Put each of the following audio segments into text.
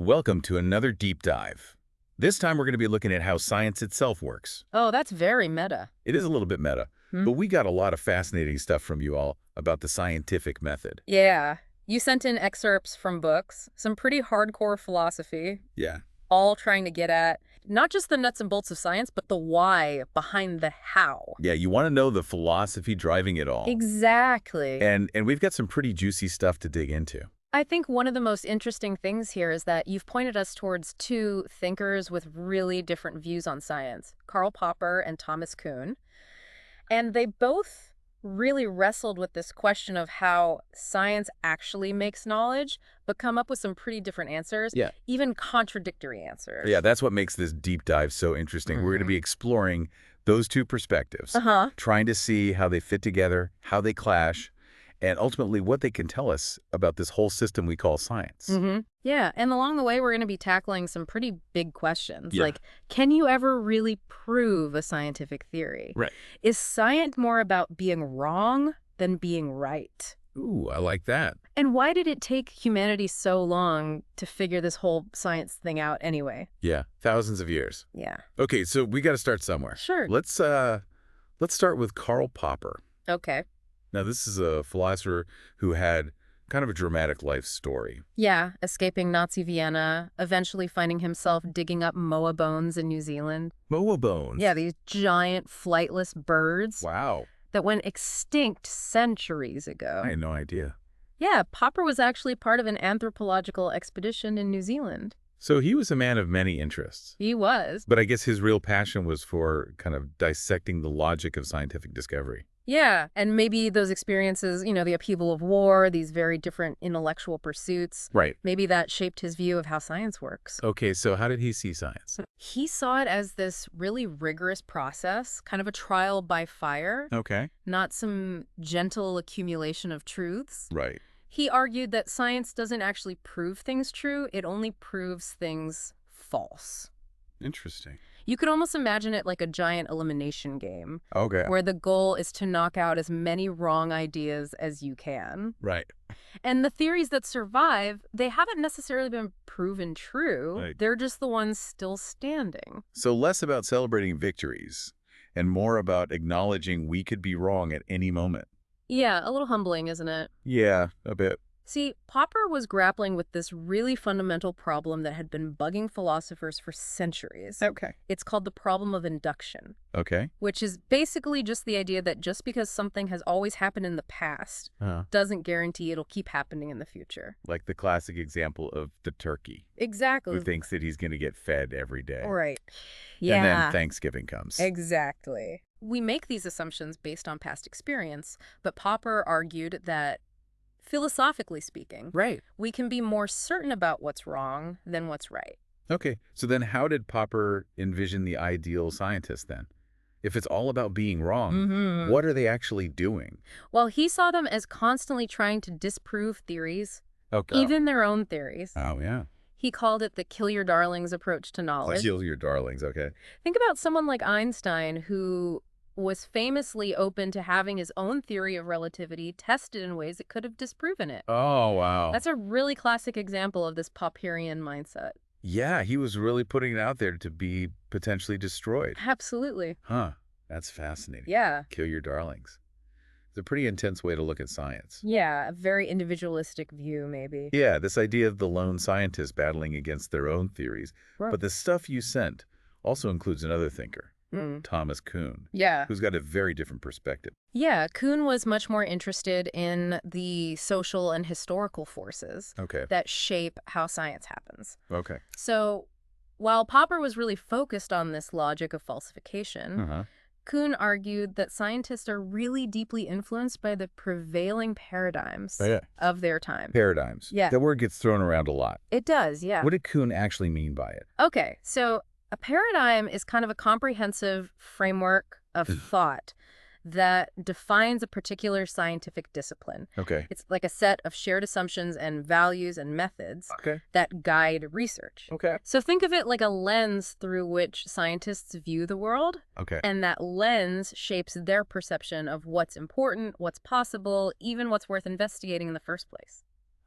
Welcome to another deep dive. This time we're going to be looking at how science itself works. Oh, that's very meta. It is a little bit meta, Hmm? but we got a lot of fascinating stuff from you all about the scientific method. Yeah. You sent in excerpts from books, some pretty hardcore philosophy, Yeah. all trying to get at not just the nuts and bolts of science, but the why behind the how. Yeah, you want to know the philosophy driving it all. Exactly. And we've got some pretty juicy stuff to dig into. I think one of the most interesting things here is that you've pointed us towards two thinkers with really different views on science, Karl Popper and Thomas Kuhn. And they both really wrestled with this question of how science actually makes knowledge, but come up with some pretty different answers, Yeah. even contradictory answers. Yeah, that's what makes this deep dive so interesting. We're going to be exploring those two perspectives, Uh-huh. trying to see how they fit together, how they clash, and ultimately what they can tell us about this whole system we call science. Yeah, and along the way, we're going to be tackling some pretty big questions, Yeah. like, can you ever really prove a scientific theory? Right. Is science more about being wrong than being right? Ooh, I like that. And why did it take humanity so long to figure this whole science thing out anyway? Yeah, thousands of years. Yeah. Okay, so we got to start somewhere. Sure. Let's start with Karl Popper. Okay. Now, this is a philosopher who had kind of a dramatic life story. Yeah, escaping Nazi Vienna, eventually finding himself digging up moa bones in New Zealand. Moa bones. Yeah, these giant flightless birds Wow. that went extinct centuries ago. I had no idea. Yeah, Popper was actually part of an anthropological expedition in New Zealand. So he was a man of many interests. He was. But I guess his real passion was for kind of dissecting the logic of scientific discovery. Yeah, and maybe those experiences, the upheaval of war, these very different intellectual pursuits, Right. maybe that shaped his view of how science works. Okay, so how did he see science? He saw it as this really rigorous process, kind of a trial by fire, Okay. not some gentle accumulation of truths. Right. He argued that science doesn't actually prove things true, it only proves things false. Interesting. You could almost imagine it like a giant elimination game, Okay. where the goal is to knock out as many wrong ideas as you can. Right. And the theories that survive, they haven't necessarily been proven true. Right. They're just the ones still standing. So less about celebrating victories and more about acknowledging we could be wrong at any moment. Yeah, a little humbling, isn't it? Yeah, a bit. See, Popper was grappling with this really fundamental problem that had been bugging philosophers for centuries. Okay. It's called the problem of induction, Okay. which is basically just the idea that just because something has always happened in the past doesn't guarantee it'll keep happening in the future. Like the classic example of the turkey Exactly. who thinks that he's going to get fed every day. Right. And then Thanksgiving comes. Exactly. We make these assumptions based on past experience, but Popper argued that, philosophically speaking, Right. we can be more certain about what's wrong than what's right. Okay. So then how did Popper envision the ideal scientist then? If it's all about being wrong, what are they actually doing? Well, he saw them as constantly trying to disprove theories, Okay. even their own theories. Oh, yeah. He called it the kill your darlings approach to knowledge. Kill your darlings. Okay. Think about someone like Einstein, who was famously open to having his own theory of relativity tested in ways that could have disproven it. Oh, wow. That's a really classic example of this Popperian mindset. Yeah, he was really putting it out there to be potentially destroyed. Absolutely. Huh. That's fascinating. Yeah. Kill your darlings. It's a pretty intense way to look at science. Yeah, a very individualistic view, maybe. Yeah, this idea of the lone scientist battling against their own theories. Right. But the stuff you sent also includes another thinker, Mm. Thomas Kuhn, Yeah. who's got a very different perspective. Yeah, Kuhn was much more interested in the social and historical forces Okay. that shape how science happens. Okay. So, while Popper was really focused on this logic of falsification, Uh-huh. Kuhn argued that scientists are really deeply influenced by the prevailing paradigms Oh, yeah. of their time. Paradigms. Yeah. That word gets thrown around a lot. It does, yeah. What did Kuhn actually mean by it? Okay, so a paradigm is kind of a comprehensive framework of thought that defines a particular scientific discipline. Okay. It's like a set of shared assumptions and values and methods Okay. that guide research. Okay. So think of it like a lens through which scientists view the world, Okay. and that lens shapes their perception of what's important, what's possible, even what's worth investigating in the first place.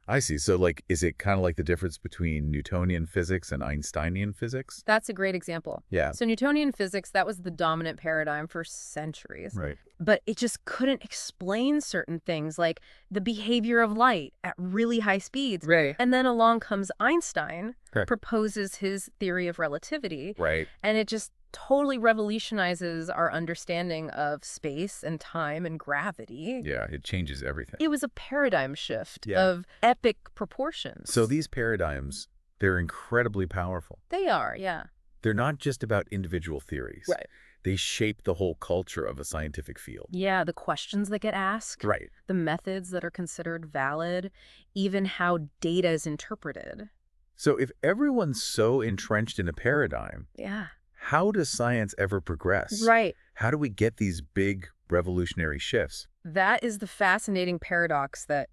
I see. So, like, is it kind of like the difference between Newtonian physics and Einsteinian physics? That's a great example. Yeah. So Newtonian physics, that was the dominant paradigm for centuries. Right. But it just couldn't explain certain things like the behavior of light at really high speeds. Right. And then along comes Einstein, Correct. proposes his theory of relativity, Right. and it just totally revolutionizes our understanding of space and time and gravity. Yeah, it changes everything. It was a paradigm shift Yeah. of epic proportions. So these paradigms, they're incredibly powerful. They are, yeah. They're not just about individual theories. Right. They shape the whole culture of a scientific field. Yeah, the questions that get asked, Right. the methods that are considered valid, even how data is interpreted. So if everyone's so entrenched in a paradigm, Yeah. how does science ever progress? Right. How do we get these big revolutionary shifts? That is the fascinating paradox that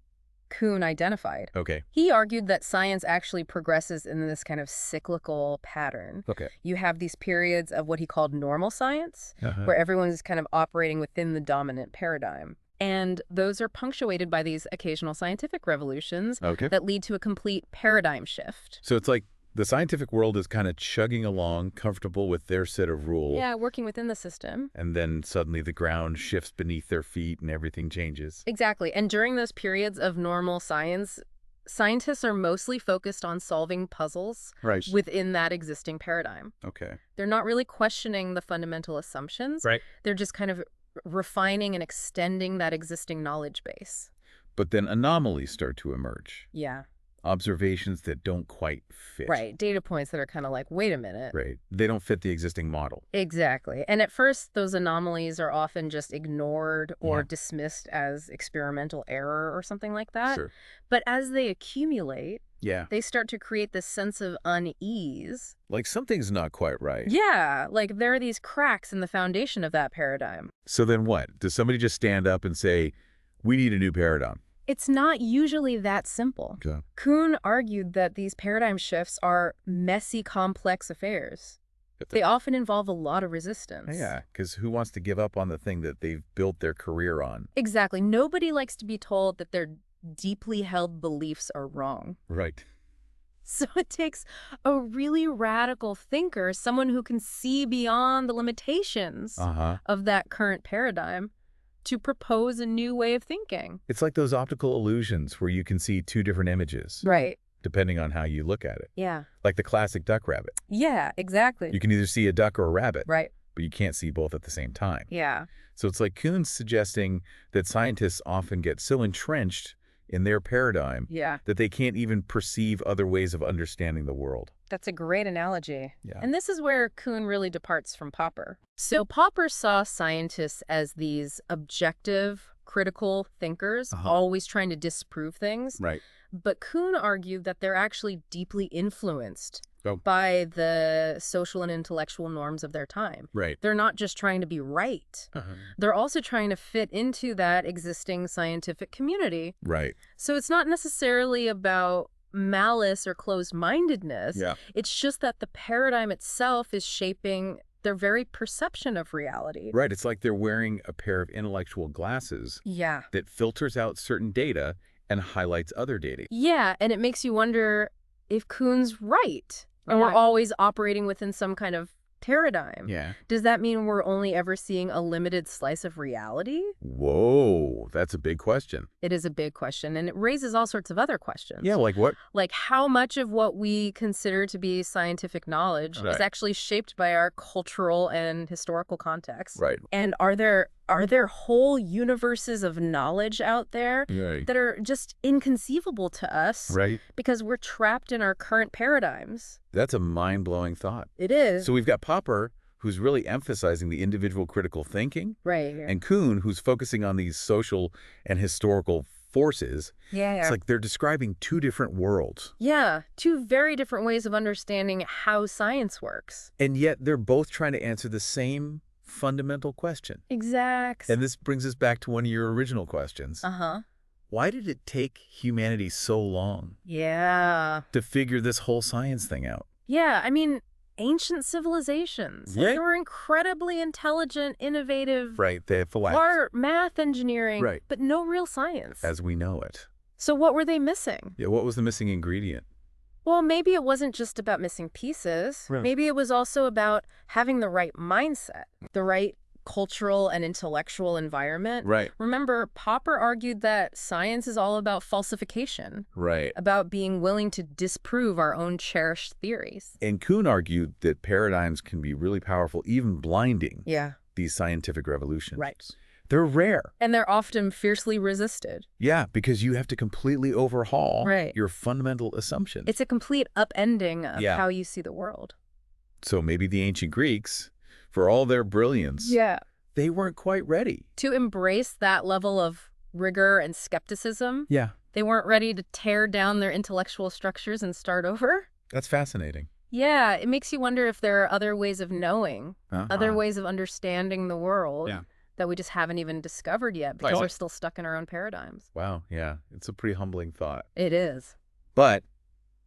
Kuhn identified. Okay. He argued that science actually progresses in this kind of cyclical pattern. Okay. You have these periods of what he called normal science, Uh-huh. where everyone's kind of operating within the dominant paradigm. And those are punctuated by these occasional scientific revolutions Okay. that lead to a complete paradigm shift. So it's like the scientific world is kind of chugging along, comfortable with their set of rules. Yeah, working within the system. And then suddenly the ground shifts beneath their feet and everything changes. Exactly. And during those periods of normal science, scientists are mostly focused on solving puzzles Right. within that existing paradigm. Okay. They're not really questioning the fundamental assumptions. Right. They're just kind of refining and extending that existing knowledge base. But then anomalies start to emerge. Yeah. Observations that don't quite fit. Right. Data points that are kind of like, wait a minute. Right. They don't fit the existing model. Exactly. And at first, those anomalies are often just ignored or Yeah. dismissed as experimental error or something like that. Sure. But as they accumulate, Yeah. they start to create this sense of unease. Like something's not quite right. Yeah, like there are these cracks in the foundation of that paradigm. So then what? Does somebody just stand up and say, we need a new paradigm? It's not usually that simple. Okay. Kuhn argued that these paradigm shifts are messy, complex affairs. They often involve a lot of resistance. Yeah, because who wants to give up on the thing that they've built their career on? Exactly. Nobody likes to be told that their deeply held beliefs are wrong. Right. So it takes a really radical thinker, someone who can see beyond the limitations Uh-huh. of that current paradigm, to propose a new way of thinking. It's like those optical illusions where you can see two different images, Right. depending on how you look at it. Yeah. Like the classic duck rabbit. Yeah, exactly. You can either see a duck or a rabbit, Right. but you can't see both at the same time. Yeah. So it's like Kuhn's suggesting that scientists often get so entrenched in their paradigm Yeah. that they can't even perceive other ways of understanding the world. That's a great analogy. Yeah. And this is where Kuhn really departs from Popper. So Popper saw scientists as these objective, critical thinkers, always trying to disprove things. Right. But Kuhn argued that they're actually deeply influenced Oh. by the social and intellectual norms of their time. Right. They're not just trying to be right. They're also trying to fit into that existing scientific community. Right. So it's not necessarily about malice or closed-mindedness. Yeah. It's just that the paradigm itself is shaping their very perception of reality. Right. It's like they're wearing a pair of intellectual glasses Yeah. that filters out certain data and highlights other data. Yeah, and it makes you wonder if Kuhn's right. And we're always operating within some kind of paradigm. Yeah. Does that mean we're only ever seeing a limited slice of reality? Whoa, that's a big question. It is a big question, and it raises all sorts of other questions. Yeah, like what? Like how much of what we consider to be scientific knowledge Right. is actually shaped by our cultural and historical context? Right. And are there whole universes of knowledge out there Right. that are just inconceivable to us Right. because we're trapped in our current paradigms? That's a mind-blowing thought. It is. So we've got Popper, who's really emphasizing the individual critical thinking, Right. and Kuhn, who's focusing on these social and historical forces. Yeah. It's like they're describing two different worlds. Yeah. Two very different ways of understanding how science works. And yet they're both trying to answer the same fundamental question. Exactly. And this brings us back to one of your original questions. Uh-huh. Why did it take humanity so long Yeah. to figure this whole science thing out? Yeah, I mean, ancient civilizations. Yeah. They were incredibly intelligent, innovative, Right, they have art, math, engineering, Right. but no real science. as we know it. So what were they missing? Yeah, what was the missing ingredient? Well, maybe it wasn't just about missing pieces. Right. Maybe it was also about having the right mindset, the right cultural and intellectual environment. Right. Remember, Popper argued that science is all about falsification, Right. about being willing to disprove our own cherished theories. And Kuhn argued that paradigms can be really powerful, even blinding, Yeah. these scientific revolutions. Right. They're rare. And they're often fiercely resisted. Yeah, because you have to completely overhaul Right. your fundamental assumptions. It's a complete upending of Yeah. how you see the world. So maybe the ancient Greeks, for all their brilliance, Yeah. they weren't quite ready. To embrace that level of rigor and skepticism, Yeah, they weren't ready to tear down their intellectual structures and start over. that's fascinating. Yeah, it makes you wonder if there are other ways of knowing, other Uh-huh. ways of understanding the world Yeah. that we just haven't even discovered yet because Right. we're still stuck in our own paradigms. Wow, yeah, it's a pretty humbling thought. It is. But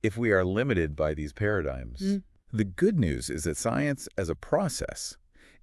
if we are limited by these paradigms, Mm. the good news is that science as a process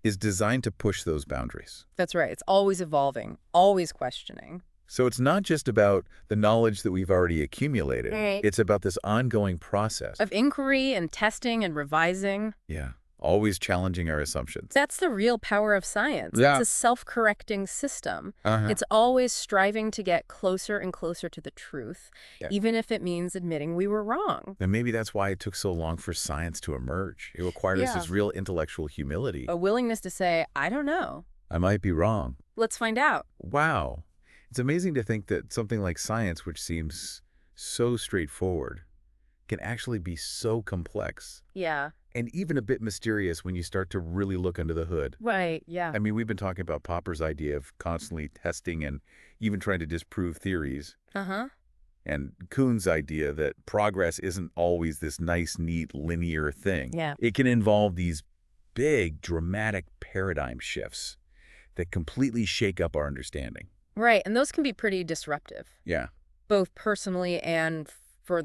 is designed to push those boundaries. That's right. It's always evolving, always questioning. So it's not just about the knowledge that we've already accumulated. Right. It's about this ongoing process. Of inquiry and testing and revising. Yeah, always challenging our assumptions. That's the real power of science. Yeah. It's a self-correcting system. Uh-huh. It's always striving to get closer and closer to the truth, Yeah. even if it means admitting we were wrong. And maybe that's why it took so long for science to emerge. It required us Yeah. this real intellectual humility. A willingness to say, I don't know. I might be wrong. Let's find out. Wow. It's amazing to think that something like science, which seems so straightforward, can actually be so complex Yeah. and even a bit mysterious when you start to really look under the hood. Right. Yeah. I mean, we've been talking about Popper's idea of constantly testing and even trying to disprove theories, Uh-huh. and Kuhn's idea that progress isn't always this nice, neat, linear thing. Yeah. It can involve these big, dramatic paradigm shifts that completely shake up our understanding. Right. And those can be pretty disruptive, Yeah. both personally and for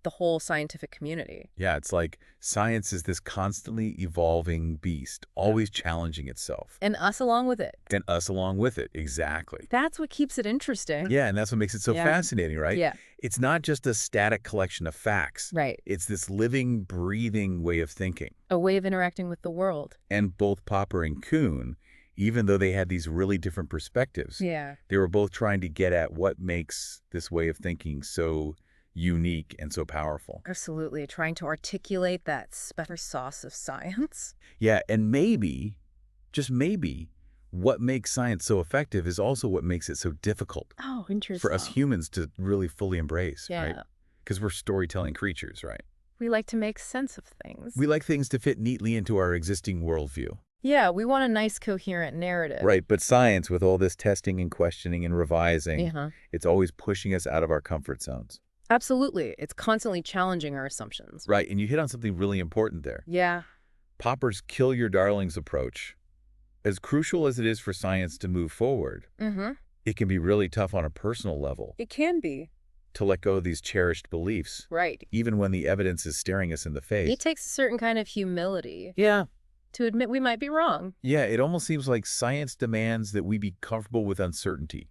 the whole scientific community. Yeah, it's like science is this constantly evolving beast, always challenging itself. And us along with it. And us along with it. Exactly. That's what keeps it interesting. Yeah, and that's what makes it so Yeah. fascinating, right? Yeah. It's not just a static collection of facts. Right. It's this living, breathing way of thinking. A way of interacting with the world. And both Popper and Kuhn, even though they had these really different perspectives, Yeah. they were both trying to get at what makes this way of thinking so unique and so powerful. Absolutely. Trying to articulate that special sauce of science. Yeah, and maybe, just maybe, what makes science so effective is also what makes it so difficult Oh, interesting. for us humans to really fully embrace, right? Yeah. Because we're storytelling creatures, right? We like to make sense of things. We like things to fit neatly into our existing worldview. Yeah, we want a nice, coherent narrative. Right, but science, with all this testing and questioning and revising, Yeah. it's always pushing us out of our comfort zones. Absolutely. It's constantly challenging our assumptions. Right, and you hit on something really important there. Yeah. Popper's kill your darlings approach, as crucial as it is for science to move forward, Mm-hmm. it can be really tough on a personal level It can be. to let go of these cherished beliefs, Right. even when the evidence is staring us in the face. It takes a certain kind of humility Yeah. to admit we might be wrong. Yeah, it almost seems like science demands that we be comfortable with uncertainty,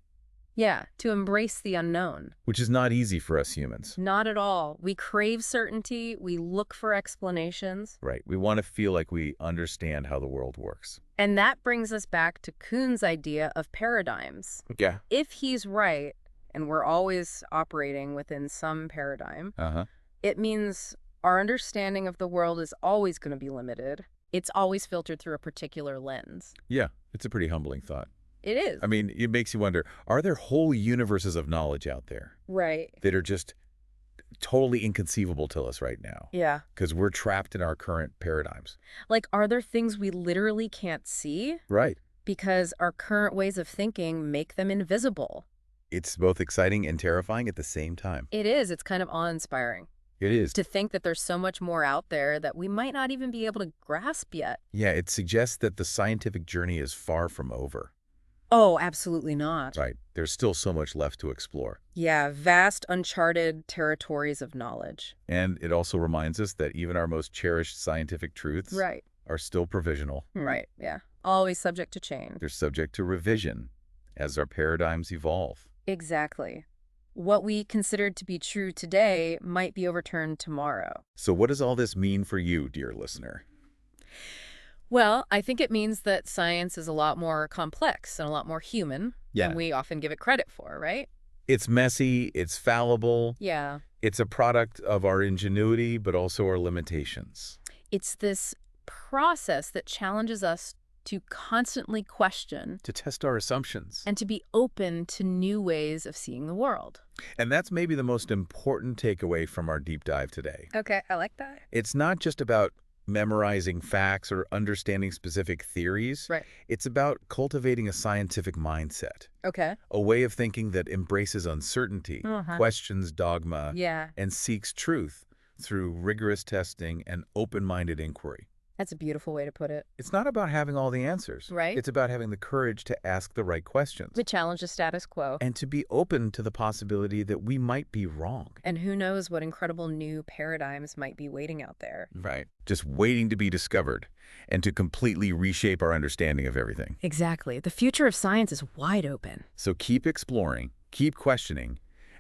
Yeah, to embrace the unknown. which is not easy for us humans. Not at all. We crave certainty. We look for explanations. Right, we want to feel like we understand how the world works. And that brings us back to Kuhn's idea of paradigms. Yeah. If he's right, and we're always operating within some paradigm, Uh-huh. it means our understanding of the world is always going to be limited. It's always filtered through a particular lens. Yeah, it's a pretty humbling thought. It is. I mean, it makes you wonder, are there whole universes of knowledge out there Right. that are just totally inconceivable to us right now? Yeah. Because we're trapped in our current paradigms. Like, are there things we literally can't see Right. because our current ways of thinking make them invisible? It's both exciting and terrifying at the same time. It is. It's kind of awe-inspiring It is. to think that there's so much more out there that we might not even be able to grasp yet. Yeah, it suggests that the scientific journey is far from over. Oh, absolutely not. Right. There's still so much left to explore. Yeah, vast, uncharted territories of knowledge. And it also reminds us that even our most cherished scientific truths Right. are still provisional. Right, yeah. Always subject to change. They're subject to revision as our paradigms evolve. Exactly. what we considered to be true today might be overturned tomorrow. So what does all this mean for you, dear listener? Well, I think it means that science is a lot more complex and a lot more human Yeah. than we often give it credit for, right? It's messy, it's fallible, Yeah. it's a product of our ingenuity, but also our limitations. It's this process that challenges us to constantly question To test our assumptions. and to be open to new ways of seeing the world. And that's maybe the most important takeaway from our deep dive today. Okay, I like that. It's not just about memorizing facts or understanding specific theories. Right. It's about cultivating a scientific mindset, Okay. a way of thinking that embraces uncertainty, questions dogma, Yeah, and seeks truth through rigorous testing and open-minded inquiry. that's a beautiful way to put it. It's not about having all the answers. Right. It's about having the courage to ask the right questions To challenge the status quo. and to be open to the possibility that we might be wrong. And who knows what incredible new paradigms might be waiting out there. Right. Just waiting to be discovered and to completely reshape our understanding of everything. Exactly. The future of science is wide open. So keep exploring, keep questioning,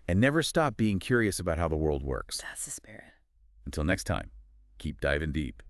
and never stop being curious about how the world works. That's the spirit. Until next time, keep diving deep.